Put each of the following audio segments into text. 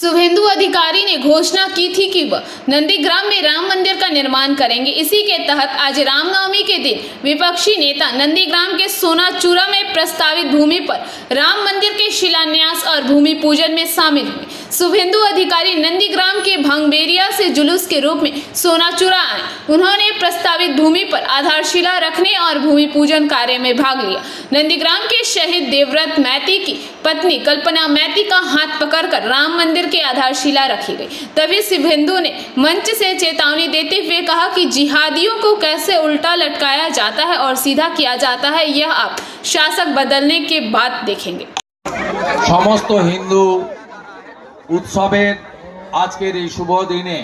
शुभेंदु अधिकारी ने घोषणा की थी कि वह नंदीग्राम में राम मंदिर का निर्माण करेंगे। इसी के तहत आज रामनवमी के दिन विपक्षी नेता नंदीग्राम के सोनाचूरा में प्रस्तावित भूमि पर राम मंदिर के शिलान्यास और भूमि पूजन में शामिल हुए। शुभेंदु अधिकारी नंदीग्राम के भंगबेरिया से जुलूस के रूप में सोनाचूरा आए। उन्होंने प्रस्तावित भूमि पर आधारशिला रखने और भूमि पूजन कार्य में भाग लिया। नंदीग्राम के शहीद देवव्रत मैती की पत्नी कल्पना मैती का हाथ पकड़कर राम मंदिर की आधारशिला रखी गई। तभी शुभेंदु ने मंच से चेतावनी देते हुए कहा कि जिहादियों को कैसे उल्टा लटकाया जाता है और सीधा किया जाता है, यह आप शासक बदलने के बाद देखेंगे। समस्त हिंदू उत्सवेर आजकेर এই शुभ दिने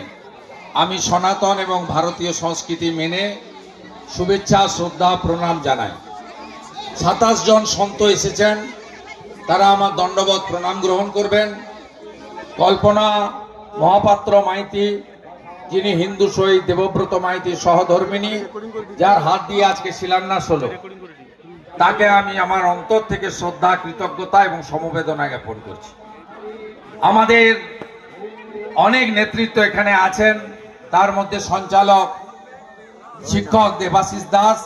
आमी सनातन एवं भारतीय संस्कृति मेने शुभेच्छा श्रद्धा प्रणाम जानाई। 27 जन सन्त एसेছেন, तारा आमार दंडवत प्रणाम ग्रहण करबेन। कल्पना महापात्र माइती जिनी हिंदू शहीद देवव्रत माइती सहधर्मिणी, जार हाथ दिए आज के शिलान्यास हलो, ताके आमी आमार अंतर थेके श्रद्धा कृतज्ञता एवं समवेदना ज्ञापन करछि। आमादेर अनेक नेतृत्व एखाने आছেন, तार मध्य संचालक शिक्षक देवाशिष दास,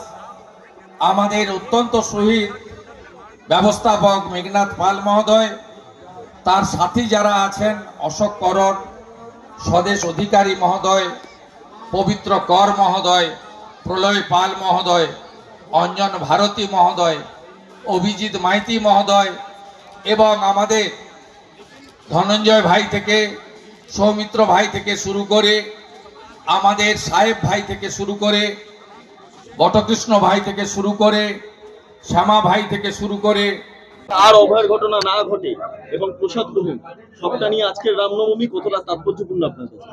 आमादेर अत्यंत शहीद व्यवस्थापक मेघनाथ पाल महोदय, तार साथी जारा आছেন अशोक करर, स्वदेश अधिकारी महोदय, पवित्र कर महोदय, प्रलय पाल महोदय, अंजन भारती महोदय, अभिजित माइती महोदय एवं आमादेर धनंजय भाई थेके सौमित्र भाई थेके शुरू करे, आमादेर साहेब भाई थेके शुरू करे, बटकृष्ण भाई थेके शुरू करे, श्यामा भाई थेके शुरू करे আর অভয়ের ঘটনা না ঘটে এবং প্রসাদ গ্রহণ সবটা নিয়ে আজকের রামনবমী কতটা তাৎপর্যপূর্ণ আপনার কাছে?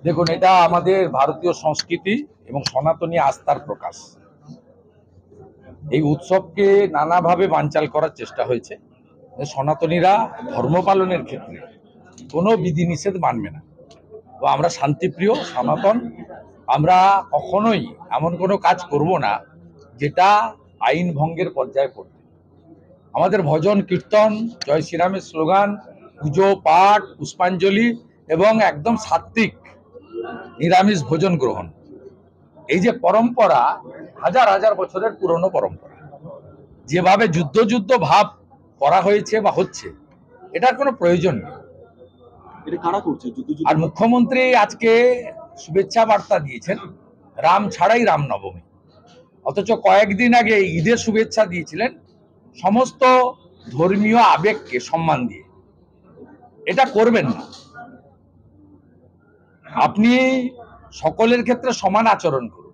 দেখুন, এটা আমাদের ভারতীয় সংস্কৃতি এবং সনাতনী আস্থার প্রকাশ। এই উৎসবকে নানাভাবে বানচাল করার চেষ্টা হয়েছে। সনাতনীরা ধর্ম পালনের ক্ষেত্রে কোনো বিধিনিষেধ মানবে না। তো আমরা শান্তিপ্রিয় সনাতন, আমরা কখনোই এমন কোনো কাজ করব না যেটা আইন ভঙ্গের পর্যায়ে পড়বে। আমাদের ভজন কীর্তন, জয় শ্রীরামের স্লোগান, পুজো পাঠ, পুষ্পাঞ্জলি এবং একদম সাত্বিক নিরামিষ ভোজন গ্রহণ, এই যে পরম্পরা হাজার হাজার বছরের পুরনো পরম্পরা, যেভাবে যুদ্ধ যুদ্ধ ভাব করা হয়েছে বা হচ্ছে, এটার কোনো প্রয়োজন নেই। আর মুখ্যমন্ত্রী আজকে শুভেচ্ছা বার্তা দিয়েছেন রাম ছাড়াই রামনবমী, অথচ কয়েকদিন আগে ঈদের শুভেচ্ছা দিয়েছিলেন সমস্ত ধর্মীয় আবেগকে সম্মান দিয়ে। এটা করবেন না। আপনি সকলের ক্ষেত্রে সমান আচরণ করুন।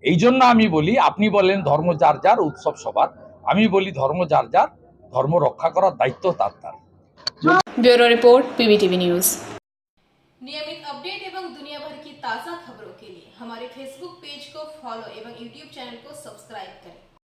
এই জন্য আমি বলি, আপনি বলেন ধর্ম যার যার, উৎসব সবার, আমি বলি ধর্ম যার যার, ধর্ম রক্ষা করার দায়িত্ব তার তার। Bureau report PVTV news. नियमित अपडेट एवं दुनिया भर की ताज़ा खबरों के लिए हमारे फेसबुक पेज को फॉलो एवं यूट्यूब चैनल को सब्सक्राइब करें।